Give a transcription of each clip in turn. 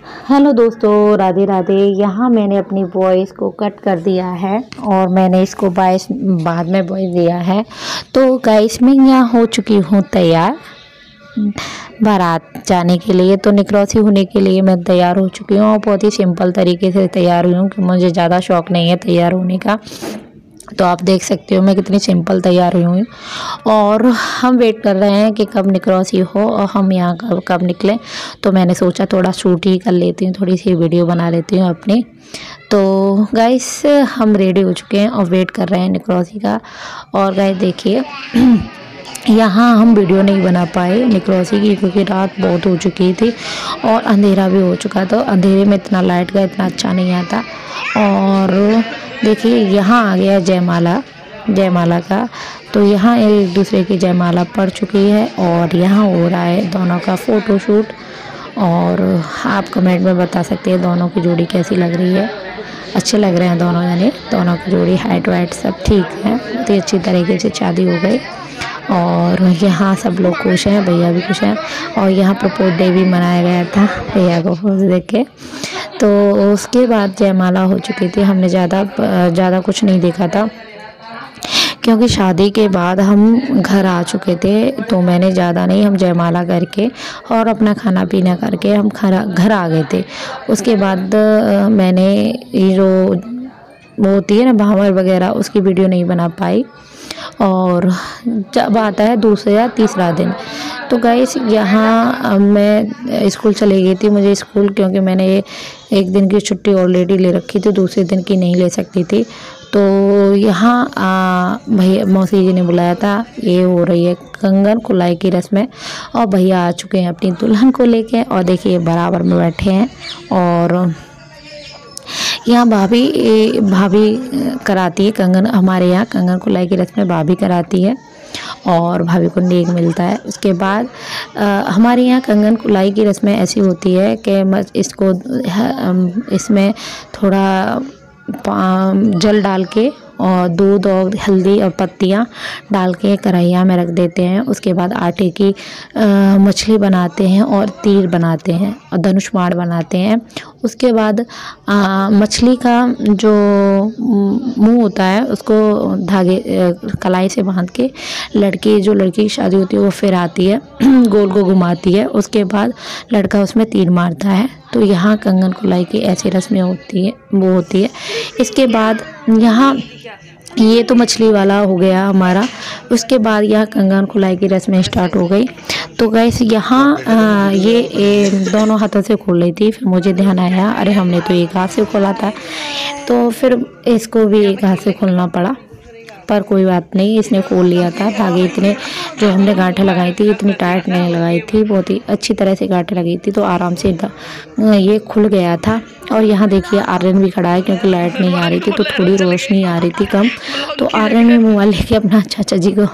Hello दोस्तों, राधे राधे। यहाँ मैंने अपनी वॉइस को कट कर दिया है और मैंने इसको वॉइस बाद में वॉइस दिया है। तो गाइस, मैं यहाँ हो चुकी हूँ तैयार बारात जाने के लिए। तो निकरौसी होने के लिए मैं तैयार हो चुकी हूँ और बहुत ही सिंपल तरीके से तैयार हुई हूँ कि मुझे ज़्यादा शौक नहीं है तैयार होने का। तो आप देख सकते हो मैं कितनी सिंपल तैयार हुई हूँ। और हम वेट कर रहे हैं कि कब निकरौसी हो और हम यहाँ कब निकलें। तो मैंने सोचा थोड़ा शूट ही कर लेती हूँ, थोड़ी सी वीडियो बना लेती हूँ अपनी। तो गाइस, हम रेडी हो चुके हैं और वेट कर रहे हैं निकरौसी का। और गाइस देखिए यहाँ हम वीडियो नहीं बना पाए निकरौसी की, क्योंकि रात बहुत हो चुकी थी और अंधेरा भी हो चुका था। अंधेरे में इतना लाइट का इतना अच्छा नहीं आता। और देखिए यहाँ आ गया जयमाला का। तो यहाँ एक दूसरे की जयमाला पड़ चुकी है और यहाँ हो रहा है दोनों का फ़ोटोशूट। और आप कमेंट में बता सकते हैं दोनों की जोड़ी कैसी लग रही है। अच्छे लग रहे हैं दोनों जने, दोनों की जोड़ी हाइट वाइट सब ठीक है। बहुत ही अच्छी तरीके से शादी हो गई और यहाँ सब लोग खुश हैं, भैया भी खुश हैं। और यहाँ प्रपोज डे भी मनाया गया था भैया को फोटो देख के। तो उसके बाद जयमाला हो चुकी थी। हमने ज़्यादा कुछ नहीं देखा था, क्योंकि शादी के बाद हम घर आ चुके थे। तो मैंने ज़्यादा नहीं, हम जयमाला करके और अपना खाना पीना करके हम घर आ गए थे। उसके बाद मैंने जो वो होती है ना भावर वगैरह, उसकी वीडियो नहीं बना पाई। और जब आता है दूसरा या तीसरा दिन, तो गाइस यहाँ मैं स्कूल चली गई थी। मुझे स्कूल, क्योंकि मैंने एक दिन की छुट्टी ऑलरेडी ले रखी थी, दूसरे दिन की नहीं ले सकती थी। तो यहाँ भैया मौसी जी ने बुलाया था। ये हो रही है कंगन खुलाई की रस्में और भैया आ चुके हैं अपनी दुल्हन को लेके। और देखिए बराबर में बैठे हैं। और यहाँ भाभी कराती है कंगन। हमारे यहाँ कंगन खुलाई की रस्में भाभी कराती है और भाभी को नेक मिलता है। उसके बाद हमारे यहाँ कंगन खुलाई की रस्में ऐसी होती है कि इसमें थोड़ा जल डाल के और दूध और हल्दी और पत्तियाँ डाल के कढ़ाइयाँ में रख देते हैं। उसके बाद आटे की मछली बनाते हैं और तीर बनाते हैं और धनुष बाण बनाते हैं। उसके बाद मछली का जो मुंह होता है उसको धागे कलाई से बांध के लड़की की शादी होती है वो फिर आती है गोल को घुमाती है। उसके बाद लड़का उसमें तीर मारता है। तो यहाँ कंगन खुलाई की ऐसी रस्में होती है। इसके बाद यहाँ ये तो मछली वाला हो गया हमारा। उसके बाद यहाँ कंगन खुलाई की रस्में स्टार्ट हो गई। तो गैस यहाँ ये दोनों हाथों से खोल रही थी। फिर मुझे ध्यान आया, अरे हमने तो एक हाथ से खोला था। तो फिर इसको भी एक हाथ से खोलना पड़ा, पर कोई बात नहीं, इसने खोल लिया था। धागे इतने जो हमने गांठें लगाई थी इतनी टाइट नहीं लगाई थी, बहुत ही अच्छी तरह से गांठें लगी थी। तो आराम से ये खुल गया था। और यहाँ देखिए आर्यन भी खड़ा है, क्योंकि लाइट नहीं आ रही थी तो थोड़ी रोशनी आ रही थी कम। तो आर्यन भी मोबाइल लेके अपना चाचा जी को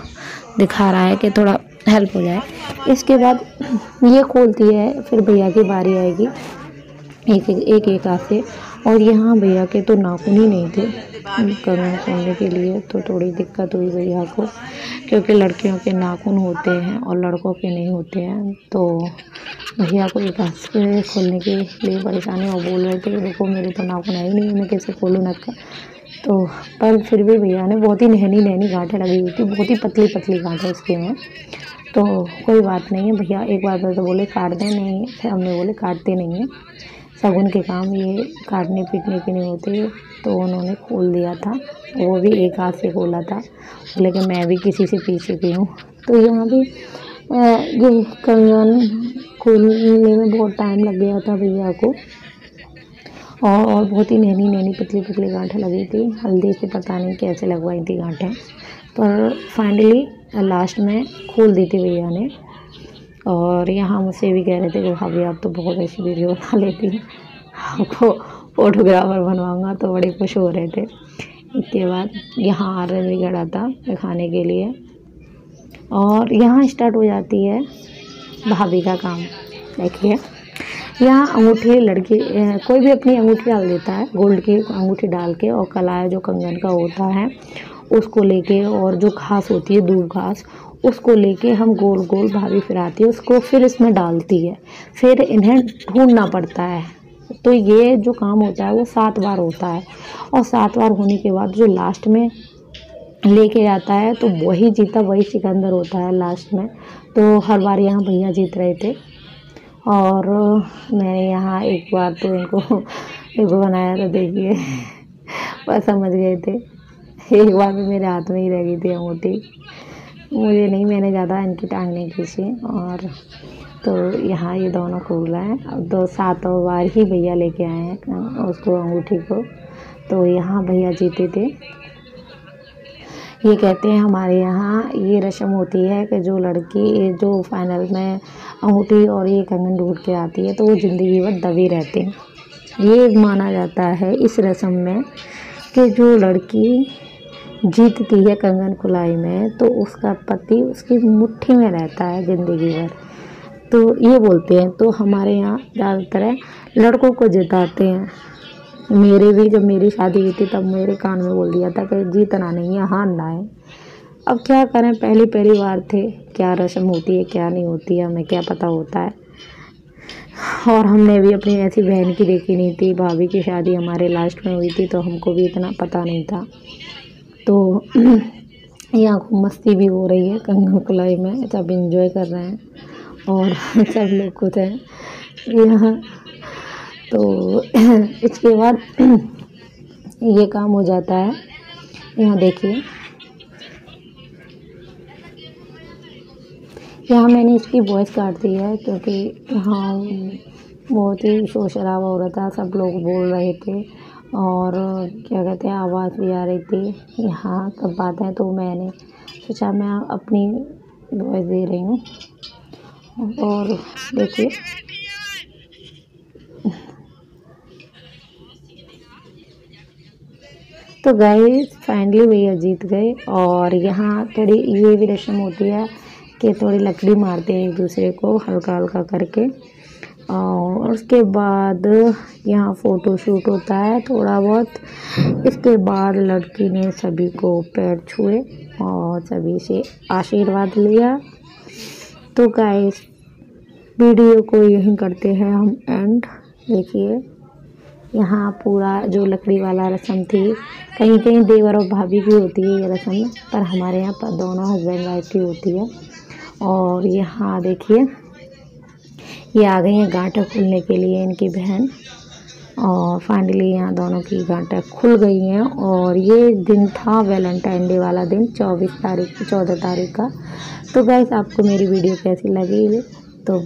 दिखा रहा है कि थोड़ा हेल्प हो जाए। इसके बाद ये खोलती है, फिर भैया की बारी आएगी एक हाथ से। और यहाँ भैया के तो नाखून ही नहीं थे कंगन खोलने के लिए, तो थोड़ी दिक्कत हुई भैया को, क्योंकि लड़कियों के नाखून होते हैं और लड़कों के नहीं होते हैं। तो भैया को एक हाथ से खोलने के लिए परेशानी और बोल रहे थे देखो मेरे तो नाखून है ही नहीं, मैं कैसे खोलूँ नट का। तो पर फिर भी भैया ने बहुत ही नहनी गांठें लगी हुई थी, बहुत ही पतली गांठें उसके में। तो कोई बात नहीं है, भैया एक बार तो बोले काट दें, नहीं फिर हमने बोले काटते नहीं हैं, शगुन के काम ये काटने पीटने के नहीं होते। तो उन्होंने खोल दिया था, वो भी एक हाथ से खोला था, लेकिन मैं भी किसी से पीछ चुकी हूँ। तो यहाँ भी ये कंगन खोलने में बहुत टाइम लग गया था भैया को। और बहुत ही नैनी पतली गांठें लगी थी, हल्दी से पता नहीं कैसे लगवाई थी गांठें, पर फाइनली लास्ट में खोल दी थी भैया ने। और यहाँ मुझसे भी कह रहे थे कि भाभी आप तो बहुत ऐसी वीडियो बना लेती हैं, आपको फोटोग्राफर बनवाऊंगा, तो बड़े खुश हो रहे थे। इसके बाद यहाँ आर्यन भी खड़ा था दिखाने के लिए। और यहाँ स्टार्ट हो जाती है भाभी का काम। देखिए यहाँ अंगूठी लड़की कोई भी अपनी अंगूठी डाल देता है, गोल्ड की अंगूठी डाल के, और कलाया जो कंगन का होता है उसको लेके, और जो घास होती है दूब घास उसको लेके हम गोल गोल भाभी फिराती है उसको, फिर इसमें डालती है। फिर इन्हें ढूंढना पड़ता है तो ये जो काम होता है वो 7 बार होता है, और 7 बार होने के बाद जो लास्ट में लेके जाता है तो वही जीता, वही सिकंदर होता है लास्ट में। तो हर बार यहाँ भैया जीत रहे थे, और मैंने यहाँ एक बार तो इनको बनाया था, देखिए बस समझ गए थे। एक बार भी मेरे हाथ में ही रह गई थी अंगूठी, मुझे नहीं, मैंने ज़्यादा इनकी टांग नहीं खींची। और तो यहाँ ये दोनों खोला है, अब 7 बार ही भैया लेके आए हैं उसको, अंगूठी को। तो यहाँ भैया जीते थे। ये कहते हैं हमारे यहाँ ये रस्म होती है कि जो लड़की जो फाइनल में अंगूठी और ये कंगन ढूंढ के आती है तो वो ज़िंदगी भर दबे रहते हैं। ये माना जाता है इस रस्म में कि जो लड़की जीतती है कंगन खुलाई में तो उसका पति उसकी मुट्ठी में रहता है ज़िंदगी भर। तो ये बोलते हैं। तो हमारे यहाँ ज़्यादातर लड़कों को जिताते हैं। मेरे भी जब मेरी शादी हुई थी तब मेरे कान में बोल दिया था कि जीतना नहीं है, हारना है। अब क्या करें, पहली बार थे, क्या रस्म होती है क्या नहीं होती है हमें क्या पता होता है। और हमने भी अपनी ऐसी बहन की देखी नहीं थी, भाभी की शादी हमारे लास्ट में हुई थी तो हमको भी इतना पता नहीं था। तो यहाँ खूब मस्ती भी हो रही है कंगन खुलाई में, सब इंजॉय कर रहे हैं और सब लोग खुश हैं यहाँ। तो इसके बाद ये काम हो जाता है। यहाँ देखिए, यहाँ मैंने इसकी वॉइस काट दी है क्योंकि यहाँ बहुत ही शोर शराबा हो रहा था, सब लोग बोल रहे थे और क्या कहते हैं आवाज़ भी आ रही थी यहाँ सब बातें। तो मैंने सोचा मैं अपनी वॉइस दे रही हूँ। और देखिए तो गाइस फाइनली भैया जीत गए। और यहाँ थोड़ी ये भी रस्म होती है कि थोड़ी लकड़ी मारते हैं एक दूसरे को हल्का हल्का करके, और उसके बाद यहाँ फ़ोटो शूट होता है थोड़ा बहुत। इसके बाद लड़की ने सभी को पैर छुए और सभी से आशीर्वाद लिया। तो गाइस वीडियो को यहीं करते हैं हम एंड। देखिए यहाँ पूरा जो लकड़ी वाला रस्म थी, कहीं कहीं देवर और भाभी की होती है ये रस्म, पर हमारे यहाँ पर दोनों हस्बैंड वाइफ की होती है। और यहाँ देखिए ये आ गई हैं गांठें खुलने के लिए इनकी बहन, और फाइनली यहाँ दोनों की गांठें खुल गई हैं। और ये दिन था वैलेंटाइन डे वाला दिन, 14 तारीख का। तो गाइस आपको मेरी वीडियो कैसी लगी तो